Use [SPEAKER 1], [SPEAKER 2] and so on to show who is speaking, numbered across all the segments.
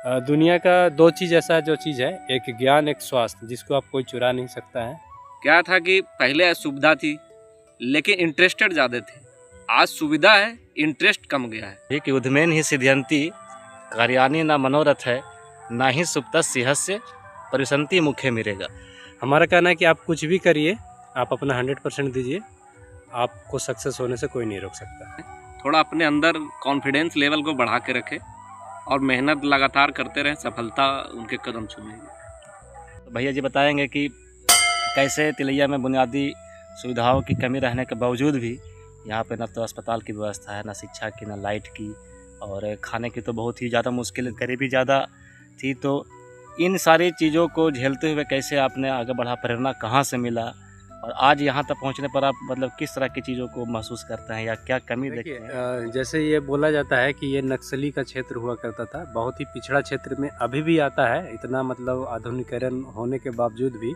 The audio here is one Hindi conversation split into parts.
[SPEAKER 1] दुनिया का दो चीज़ ऐसा जो चीज़ है, एक ज्ञान एक स्वास्थ्य, जिसको आप कोई चुरा नहीं सकता है।
[SPEAKER 2] क्या था कि पहले सुविधा थी लेकिन इंटरेस्टेड ज़्यादा थे, आज सुविधा है इंटरेस्ट कम गया है।
[SPEAKER 3] कि उद्मेन ही सिद्ध्यंति कार्यानि न मनोरथ है, ना ही सुप्तस्य से परिसंति मुखे मिलेगा।
[SPEAKER 1] हमारा कहना है कि आप कुछ भी करिए, आप अपना 100% दीजिए, आपको सक्सेस होने से कोई नहीं रोक सकता।
[SPEAKER 2] थोड़ा अपने अंदर कॉन्फिडेंस लेवल को बढ़ा के रखें और मेहनत लगातार करते रहें, सफलता उनके कदम चूमेगी।
[SPEAKER 3] तो भैया जी बताएंगे कि कैसे तिलैया में बुनियादी सुविधाओं की कमी रहने के बावजूद भी यहाँ पे न तो अस्पताल की व्यवस्था है, न शिक्षा की, न लाइट की, और खाने की तो बहुत ही ज़्यादा मुश्किल, गरीबी ज़्यादा थी। तो इन सारी चीज़ों को झेलते हुए कैसे आपने आगे बढ़ा, प्रेरणा कहाँ से मिला, और आज यहाँ तक पहुँचने पर आप मतलब किस तरह की चीज़ों को महसूस करते हैं या क्या कमी देखते हैं?
[SPEAKER 1] जैसे ये बोला जाता है कि ये नक्सली का क्षेत्र हुआ करता था, बहुत ही पिछड़ा क्षेत्र में अभी भी आता है, इतना मतलब आधुनिकीकरण होने के बावजूद भी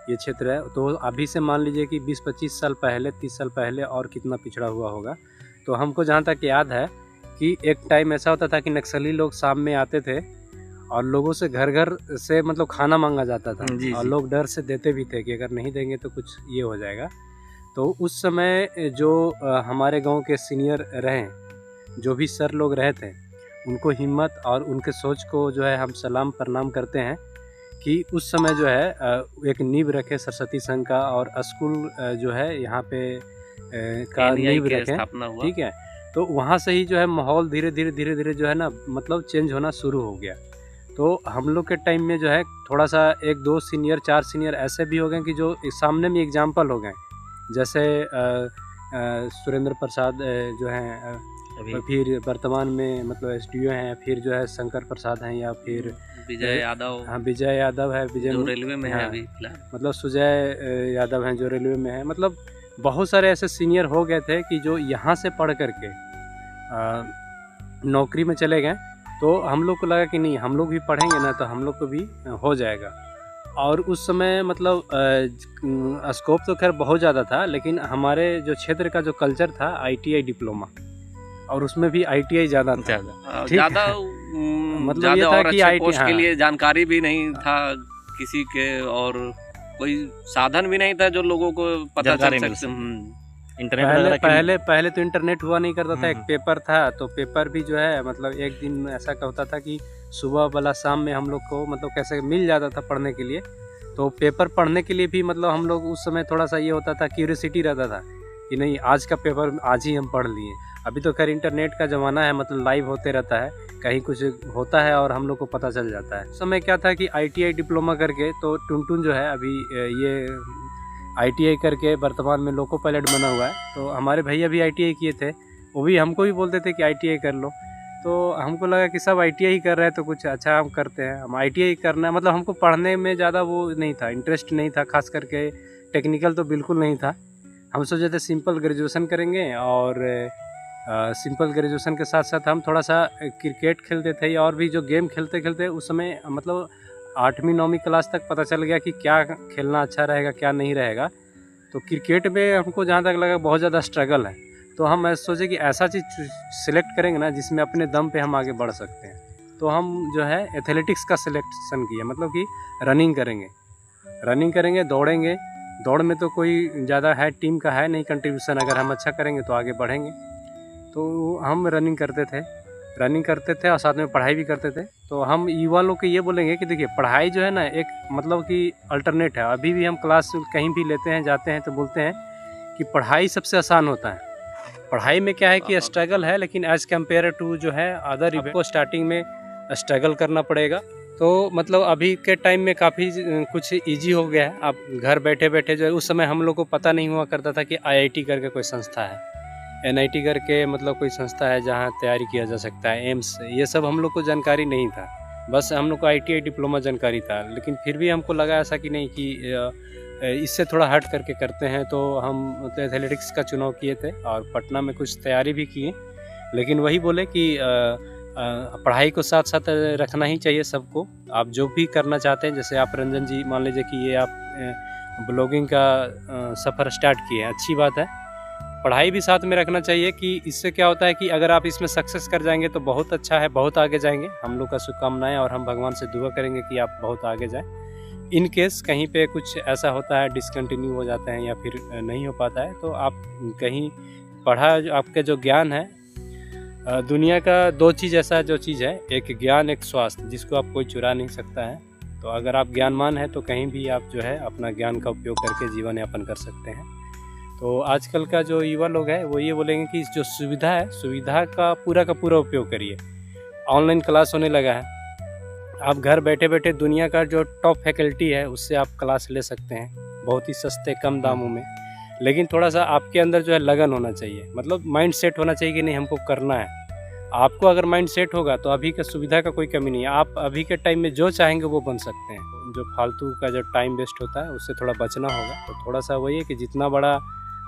[SPEAKER 1] ये क्षेत्र है। तो अभी से मान लीजिए कि 20-25 साल पहले, 30 साल पहले और कितना पिछड़ा हुआ होगा। तो हमको जहाँ तक याद है कि एक टाइम ऐसा होता था कि नक्सली लोग शाम में आते थे और लोगों से घर घर से मतलब खाना मांगा जाता था, और लोग डर से देते भी थे कि अगर नहीं देंगे तो कुछ ये हो जाएगा। तो उस समय जो हमारे गांव के सीनियर रहे, जो भी सर लोग रहे थे, उनको हिम्मत और उनके सोच को जो है हम सलाम प्रणाम करते हैं कि उस समय जो है एक नींव रखे सरस्वती संघ का, और स्कूल जो है यहाँ पे का नींव रखे, ठीक है। तो वहाँ से ही जो है माहौल धीरे धीरे जो है ना मतलब चेंज होना शुरू हो गया। तो हम लोग के टाइम में जो है थोड़ा सा 1-2 सीनियर 4 सीनियर ऐसे भी हो गए कि जो सामने में एग्जाम्पल हो गए, जैसे सुरेंद्र प्रसाद जो हैं, फिर वर्तमान में मतलब एसडीओ हैं, फिर जो है शंकर प्रसाद हैं, या फिर
[SPEAKER 2] विजय यादव,
[SPEAKER 1] हाँ विजय यादव है, विजय
[SPEAKER 2] जो रेलवे में है अभी,
[SPEAKER 1] मतलब सुजय यादव हैं जो रेलवे में है। मतलब बहुत सारे ऐसे सीनियर हो गए थे कि जो यहाँ से पढ़ करके नौकरी में चले गए। तो हम लोग को लगा कि नहीं, हम लोग भी पढ़ेंगे ना तो हम लोग को भी हो जाएगा। और उस समय मतलब स्कोप तो खैर बहुत ज़्यादा था, लेकिन हमारे जो क्षेत्र का जो कल्चर था ITI डिप्लोमा, और उसमें भी ITI ज़्यादा
[SPEAKER 2] मतलब ये था कि IT के लिए जानकारी भी नहीं था किसी के, और कोई साधन भी नहीं था जो लोगों को पता चल सके।
[SPEAKER 1] पहले तो इंटरनेट हुआ नहीं करता था, एक पेपर था। तो पेपर भी जो है मतलब एक दिन ऐसा होता था कि सुबह वाला शाम में हम लोग को मतलब कैसे मिल जाता था पढ़ने के लिए। तो पेपर पढ़ने के लिए भी मतलब हम लोग उस समय थोड़ा सा ये होता था, क्यूरियोसिटी रहता था कि नहीं आज का पेपर आज ही हम पढ़ लिए। अभी तो खैर इंटरनेट का ज़माना है, मतलब लाइव होते रहता है, कहीं कुछ होता है और हम लोग को पता चल जाता है। उस समय क्या था कि ITI डिप्लोमा करके, तो टुनटुन जो है अभी ये ITI करके वर्तमान में लोको पायलट बना हुआ है। तो हमारे भैया भी ITI किए थे, वो भी हमको भी बोलते थे कि ITI कर लो। तो हमको लगा कि सब ITI कर रहे हैं तो कुछ अच्छा हम करते हैं, हम ITI करना, मतलब हमको पढ़ने में ज़्यादा वो नहीं था, इंटरेस्ट नहीं था, खास करके टेक्निकल तो बिल्कुल नहीं था। हम सोचे थे सिंपल ग्रेजुएशन करेंगे, और सिंपल ग्रेजुएशन के साथ साथ हम थोड़ा सा क्रिकेट खेलते थे, और भी जो गेम खेलते खेलते उस समय मतलब 8वीं-9वीं क्लास तक पता चल गया कि क्या खेलना अच्छा रहेगा क्या नहीं रहेगा। तो क्रिकेट में हमको जहाँ तक लगा बहुत ज़्यादा स्ट्रगल है। तो हम सोचे कि ऐसा चीज़ सिलेक्ट करेंगे ना जिसमें अपने दम पे हम आगे बढ़ सकते हैं। तो हम जो है एथलेटिक्स का सिलेक्शन किया, मतलब कि रनिंग करेंगे, दौड़ेंगे। दौड़ में तो कोई ज़्यादा है टीम का है नहीं कंट्रीब्यूशन, अगर हम अच्छा करेंगे तो आगे बढ़ेंगे। तो हम रनिंग करते थे और साथ में पढ़ाई भी करते थे। तो हम युवा लोग को ये बोलेंगे कि देखिए पढ़ाई जो है ना एक मतलब कि अल्टरनेट है। अभी भी हम क्लास कहीं भी लेते हैं, जाते हैं तो बोलते हैं कि पढ़ाई सबसे आसान होता है। पढ़ाई में क्या है कि स्ट्रगल है, लेकिन एज़ कम्पेयर टू जो है अदर आपको स्टार्टिंग में स्ट्रगल करना पड़ेगा। तो मतलब अभी के टाइम में काफ़ी कुछ ईजी हो गया है। आप घर बैठे बैठे जो है, उस समय हम लोग को पता नहीं हुआ करता था कि IIT करके कोई संस्था है, NIT करके मतलब कोई संस्था है जहाँ तैयारी किया जा सकता है, एम्स, ये सब हम लोग को जानकारी नहीं था। बस हम लोग को ITI डिप्लोमा जानकारी था, लेकिन फिर भी हमको लगा ऐसा कि नहीं कि इससे थोड़ा हट करके करते हैं। तो हम तो एथलेटिक्स का चुनाव किए थे और पटना में कुछ तैयारी भी किए, लेकिन वही बोले कि पढ़ाई को साथ साथ रखना ही चाहिए सबको। आप जो भी करना चाहते हैं, जैसे आप रंजन जी मान लीजिए कि ये आप ब्लॉगिंग का सफ़र स्टार्ट किए हैं, अच्छी बात है। पढ़ाई भी साथ में रखना चाहिए कि इससे क्या होता है कि अगर आप इसमें सक्सेस कर जाएंगे तो बहुत अच्छा है, बहुत आगे जाएंगे। हम लोग का शुभकामनाएं और हम भगवान से दुआ करेंगे कि आप बहुत आगे जाएं। इन केस कहीं पे कुछ ऐसा होता है, डिसकंटिन्यू हो जाते हैं या फिर नहीं हो पाता है, तो आप कहीं पढ़ा आपके जो ज्ञान है, दुनिया का 2 चीज़ ऐसा जो चीज़ है, एक ज्ञान एक स्वास्थ्य, जिसको आप कोई चुरा नहीं सकता है। तो अगर आप ज्ञानमान हैं तो कहीं भी आप जो है अपना ज्ञान का उपयोग करके जीवन यापन कर सकते हैं। तो आजकल का जो युवा लोग है वो ये बोलेंगे कि जो सुविधा है, सुविधा का पूरा उपयोग करिए। ऑनलाइन क्लास होने लगा है, आप घर बैठे बैठे दुनिया का जो टॉप फैकल्टी है उससे आप क्लास ले सकते हैं बहुत ही सस्ते कम दामों में। लेकिन थोड़ा सा आपके अंदर जो है लगन होना चाहिए, मतलब माइंड सेट होना चाहिए कि नहीं हमको करना है। आपको अगर माइंड सेट होगा तो अभी का सुविधा का कोई कमी नहीं है, आप अभी के टाइम में जो चाहेंगे वो बन सकते हैं। जो फालतू का जो टाइम वेस्ट होता है उससे थोड़ा बचना होगा। तो थोड़ा सा वही है कि जितना बड़ा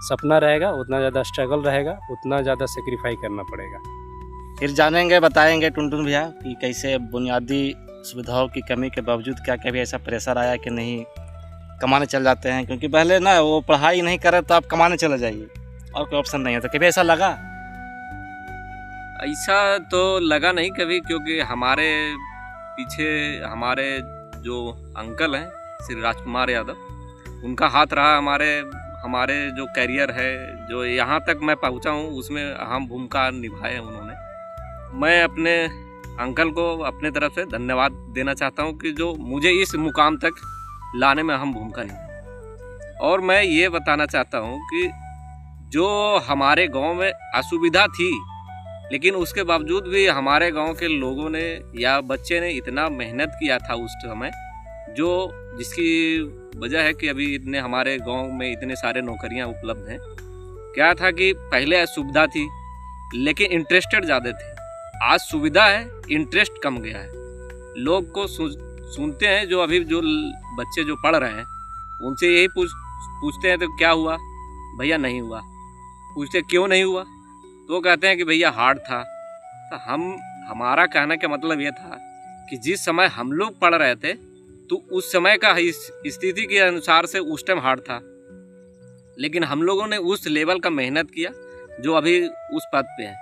[SPEAKER 1] सपना रहेगा उतना ज़्यादा स्ट्रगल रहेगा, उतना ज़्यादा सेक्रीफाई करना पड़ेगा।
[SPEAKER 3] फिर जानेंगे, बताएंगे टुनटुन भैया कि कैसे बुनियादी सुविधाओं की कमी के बावजूद क्या कभी ऐसा प्रेशर आया कि नहीं कमाने चल जाते हैं, क्योंकि पहले ना वो पढ़ाई नहीं करे तो आप कमाने चले जाइए और कोई ऑप्शन नहीं है, तो कभी ऐसा लगा?
[SPEAKER 2] ऐसा तो लगा नहीं कभी, क्योंकि हमारे पीछे हमारे जो अंकल हैं श्री राजकुमार यादव, उनका हाथ रहा हमारे जो करियर है, जो यहाँ तक मैं पहुँचा हूँ उसमें अहम भूमिका निभाए हैं उन्होंने। मैं अपने अंकल को अपने तरफ से धन्यवाद देना चाहता हूँ कि जो मुझे इस मुकाम तक लाने में अहम भूमिका निभाई। और मैं ये बताना चाहता हूँ कि जो हमारे गांव में असुविधा थी, लेकिन उसके बावजूद भी हमारे गांव के लोगों ने या बच्चे ने इतना मेहनत किया था उस समय, जो जिसकी वजह है कि अभी इतने हमारे गांव में इतने सारे नौकरियां उपलब्ध हैं। क्या था कि पहले असुविधा थी लेकिन इंटरेस्टेड ज़्यादा थे, आज सुविधा है इंटरेस्ट कम गया है। लोग को सुनते हैं, जो अभी जो बच्चे जो पढ़ रहे हैं उनसे यही पूछते हैं तो क्या हुआ भैया, नहीं हुआ। पूछते क्यों नहीं हुआ, तो कहते हैं कि भैया हार्ड था। तो हमारा कहने का मतलब ये था कि जिस समय हम लोग पढ़ रहे थे तो उस समय का स्थिति के अनुसार से उस टाइम हार्ड था, लेकिन हम लोगों ने उस लेवल का मेहनत किया जो अभी उस पद पे है।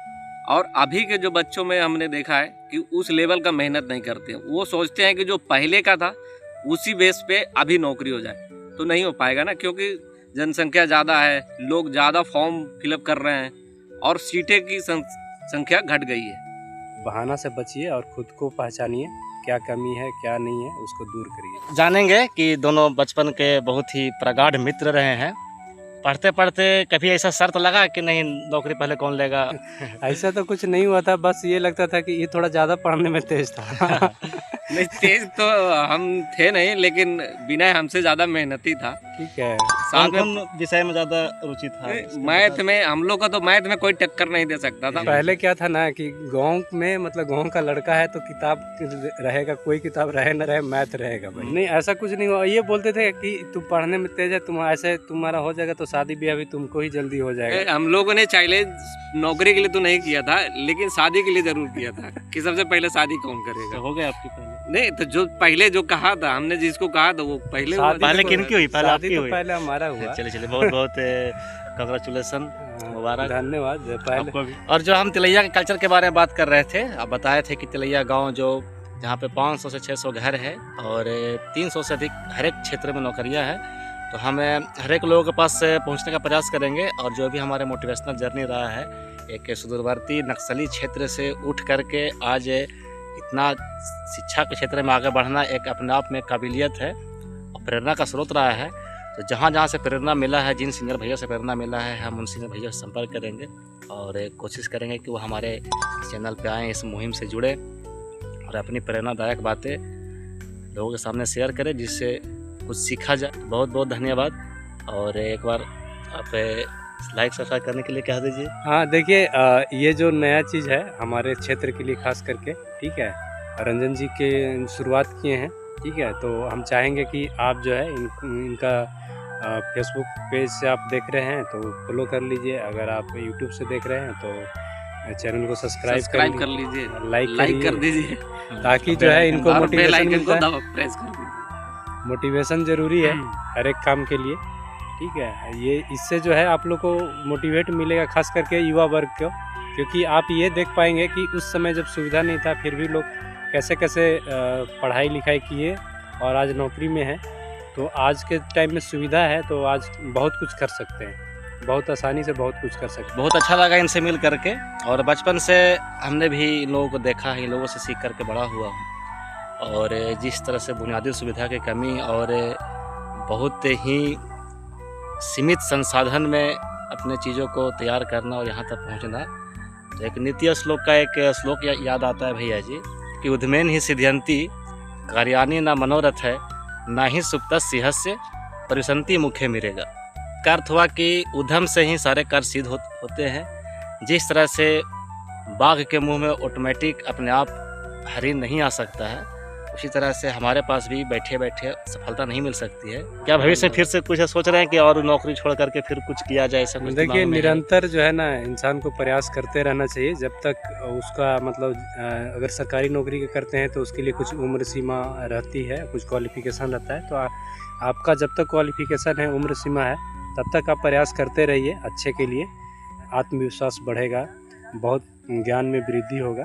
[SPEAKER 2] और अभी के जो बच्चों में हमने देखा है कि उस लेवल का मेहनत नहीं करते, वो सोचते हैं कि जो पहले का था उसी बेस पे अभी नौकरी हो जाए, तो नहीं हो पाएगा ना, क्योंकि जनसंख्या ज़्यादा है, लोग ज़्यादा फॉर्म फिलअप कर रहे हैं और सीटें की संख्या घट गई है।
[SPEAKER 1] बहाना से बचिए और खुद को पहचानिए, क्या कमी है क्या नहीं है उसको दूर करिए।
[SPEAKER 3] जानेंगे कि दोनों बचपन के बहुत ही प्रगाढ़ मित्र रहे हैं। पढ़ते पढ़ते कभी ऐसा शर्त लगा कि नहीं नौकरी पहले कौन लेगा?
[SPEAKER 1] ऐसा तो कुछ नहीं हुआ था, बस ये लगता था कि ये थोड़ा ज़्यादा पढ़ने में तेज था।
[SPEAKER 2] नहीं, तेज तो हम थे नहीं, लेकिन विनय हमसे ज़्यादा मेहनती था।
[SPEAKER 1] ठीक है,
[SPEAKER 3] साथ में विषय में ज़्यादा रुचि था?
[SPEAKER 2] मैथ में हम लोग का तो मैथ में कोई टक्कर नहीं दे सकता था।
[SPEAKER 1] पहले क्या था ना कि गांव में मतलब गांव का लड़का है तो किताब रहेगा, कोई किताब रहे न रहे मैथ रहेगा भाई। नहीं ऐसा कुछ नहीं हुआ, ये बोलते थे कि तुम पढ़ने में तेज है, तुम ऐसे तुम्हारा हो जाएगा तो शादी भी अभी तुमको ही जल्दी हो जाएगा।
[SPEAKER 2] हम लोगों ने चैलेंज नौकरी के लिए तो नहीं किया था, लेकिन शादी के लिए जरूर किया था कि सबसे पहले शादी कौन करेगा।
[SPEAKER 3] हो गया आपकी पहले?
[SPEAKER 2] नहीं, तो जो पहले जो कहा था हमने, जिसको कहा था वो पहले
[SPEAKER 3] किनकी हुई? पहले आपकी हुई?
[SPEAKER 1] पहले हमारा हुआ।
[SPEAKER 3] चलिए बहुत बहुत कंग्रेचुलेसन, मुबारक,
[SPEAKER 1] धन्यवाद
[SPEAKER 3] पहले। और जो हम तिलैया के कल्चर के बारे में बात कर रहे थे, आप बताए थे कि तिलैया गांव जो जहाँ पे 500 से 600 घर है और 300 से अधिक हर एक क्षेत्र में नौकरियाँ हैं, तो हम हर एक लोगों के पास पहुँचने का प्रयास करेंगे। और जो भी हमारे मोटिवेशनल जर्नी रहा है, एक सुदूरवर्ती नक्सली क्षेत्र से उठ करके आज इतना शिक्षा के क्षेत्र में आगे बढ़ना एक अपने आप में काबिलियत है और प्रेरणा का स्रोत रहा है। तो जहाँ जहाँ से प्रेरणा मिला है, जिन सीनियर भैया से प्रेरणा मिला है, हम उन सीनियर भैया से संपर्क करेंगे और कोशिश करेंगे कि वो हमारे चैनल पे आएँ, इस मुहिम से जुड़े और अपनी प्रेरणादायक बातें लोगों के सामने शेयर करें, जिससे कुछ सीखा जाए। बहुत बहुत धन्यवाद। और एक बार आप लाइक सब्सक्राइब करने के लिए कह दीजिए।
[SPEAKER 1] हाँ देखिए, ये जो नया चीज़ है हमारे क्षेत्र के लिए खास करके, ठीक है, रंजन जी के शुरुआत किए हैं, ठीक है, तो हम चाहेंगे कि आप जो है इनका फेसबुक पेज से आप देख रहे हैं तो फॉलो कर लीजिए, अगर आप यूट्यूब से देख रहे हैं तो चैनल को सब्सक्राइब कर लीजिए, लाइक कर दीजिए, ताकि जो है इनको मोटिवेशन मिलता है। मोटिवेशन ज़रूरी है हर एक काम के लिए, ठीक है। ये इससे जो है आप लोग को मोटिवेट मिलेगा, खास करके युवा वर्ग को, क्योंकि आप ये देख पाएंगे कि उस समय जब सुविधा नहीं था फिर भी लोग कैसे कैसे पढ़ाई लिखाई किए और आज नौकरी में हैं। तो आज के टाइम में सुविधा है तो आज बहुत कुछ कर सकते हैं, बहुत आसानी से बहुत कुछ कर सकते हैं।
[SPEAKER 3] बहुत अच्छा लगा इनसे मिल करके, और बचपन से हमने भी इन लोगों को देखा है, इन लोगों से सीख करके बड़ा हुआ हूँ। और जिस तरह से बुनियादी सुविधा की कमी और बहुत ही सीमित संसाधन में अपने चीज़ों को तैयार करना और यहाँ तक पहुँचना, तो एक नीति श्लोक का एक श्लोक याद आता है भैया जी कि उद्मेन ही सिद्ध्यंती कार्यानि न मनोरथ है, ना ही सुप्त सिंहस्य परिसंति मुखे मिलेगा। का अर्थ हुआ कि उद्यम से ही सारे कार्य सिद्ध होते हैं। जिस तरह से बाघ के मुंह में ऑटोमेटिक अपने आप हरिन नहीं आ सकता है, उसी तरह से हमारे पास भी बैठे बैठे सफलता नहीं मिल सकती है। क्या भविष्य में फिर से कुछ सोच रहे हैं कि और नौकरी छोड़ करके फिर कुछ किया जाए? ऐसा कुछ
[SPEAKER 1] देखिए, निरंतर जो है ना इंसान को प्रयास करते रहना चाहिए जब तक उसका मतलब अगर सरकारी नौकरी करते हैं तो उसके लिए कुछ उम्र सीमा रहती है, कुछ क्वालिफिकेशन रहता है। तो आपका जब तक क्वालिफिकेशन है, उम्र सीमा है, तब तक आप प्रयास करते रहिए अच्छे के लिए। आत्मविश्वास बढ़ेगा, बहुत ज्ञान में वृद्धि होगा।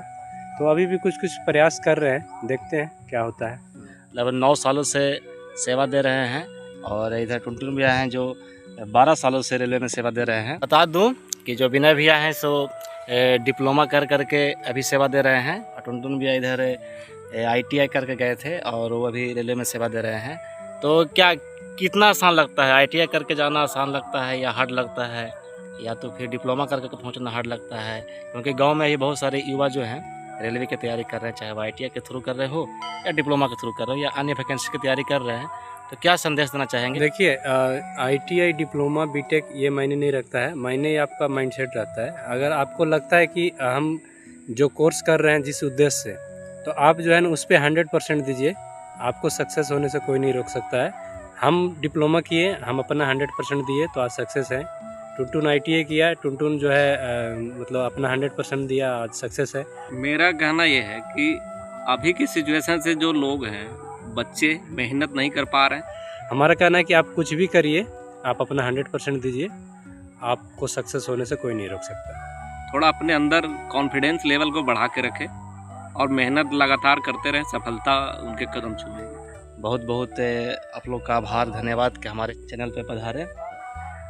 [SPEAKER 1] तो अभी भी कुछ प्रयास कर रहे हैं, देखते हैं क्या होता है।
[SPEAKER 3] लगभग 9 सालों से सेवा दे रहे हैं, और इधर टुनटुन भैया हैं जो 12 सालों से रेलवे में सेवा दे रहे हैं। बता दूं कि जो विनय भैया हैं सो डिप्लोमा कर करके अभी सेवा दे रहे हैं, और टुनटुन भैया इधर ITI करके गए थे और वो अभी रेलवे में सेवा दे रहे हैं। तो क्या कितना आसान लगता है? ITI करके जाना आसान लगता है या हार्ड लगता है, या तो फिर डिप्लोमा करके पहुँचना हार्ड लगता है? क्योंकि गाँव में ही बहुत सारे युवा जो हैं रेलवे की तैयारी कर रहे हैं, चाहे वो ITI के थ्रू कर रहे हो या डिप्लोमा के थ्रू कर रहे हो या अन्य वैकेंसी की तैयारी कर रहे हैं। तो क्या संदेश देना चाहेंगे?
[SPEAKER 1] देखिए, ITI, डिप्लोमा, बीटेक ये मायने नहीं रखता है, मायने आपका माइंडसेट रहता है। अगर आपको लगता है कि हम जो कोर्स कर रहे हैं जिस उद्देश्य से, तो आप जो है ना उस पर 100% दीजिए, आपको सक्सेस होने से कोई नहीं रोक सकता है। हम डिप्लोमा किए, हम अपना 100% दिए तो आज सक्सेस है। टुनटुन ITI किया, टुनटुन जो है मतलब अपना 100% दिया, आज सक्सेस है।
[SPEAKER 2] मेरा कहना ये है कि अभी की सिचुएशन से जो लोग हैं, बच्चे मेहनत नहीं कर पा रहे हैं।
[SPEAKER 1] हमारा कहना है कि आप कुछ भी करिए, आप अपना 100% दीजिए, आपको सक्सेस होने से कोई नहीं रोक सकता।
[SPEAKER 2] थोड़ा अपने अंदर कॉन्फिडेंस लेवल को बढ़ा के रखें और मेहनत लगातार करते रहें, सफलता उनके कदम छूएगी।
[SPEAKER 3] बहुत बहुत आप लोग का आभार, धन्यवाद कि हमारे चैनल पे पधारे।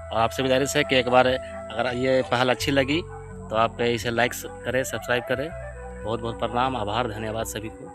[SPEAKER 3] और आपसे गुजारिश है कि एक बार अगर ये पहल अच्छी लगी तो आप इसे लाइक करें, सब्सक्राइब करें। बहुत बहुत प्रणाम, आभार, धन्यवाद सभी को।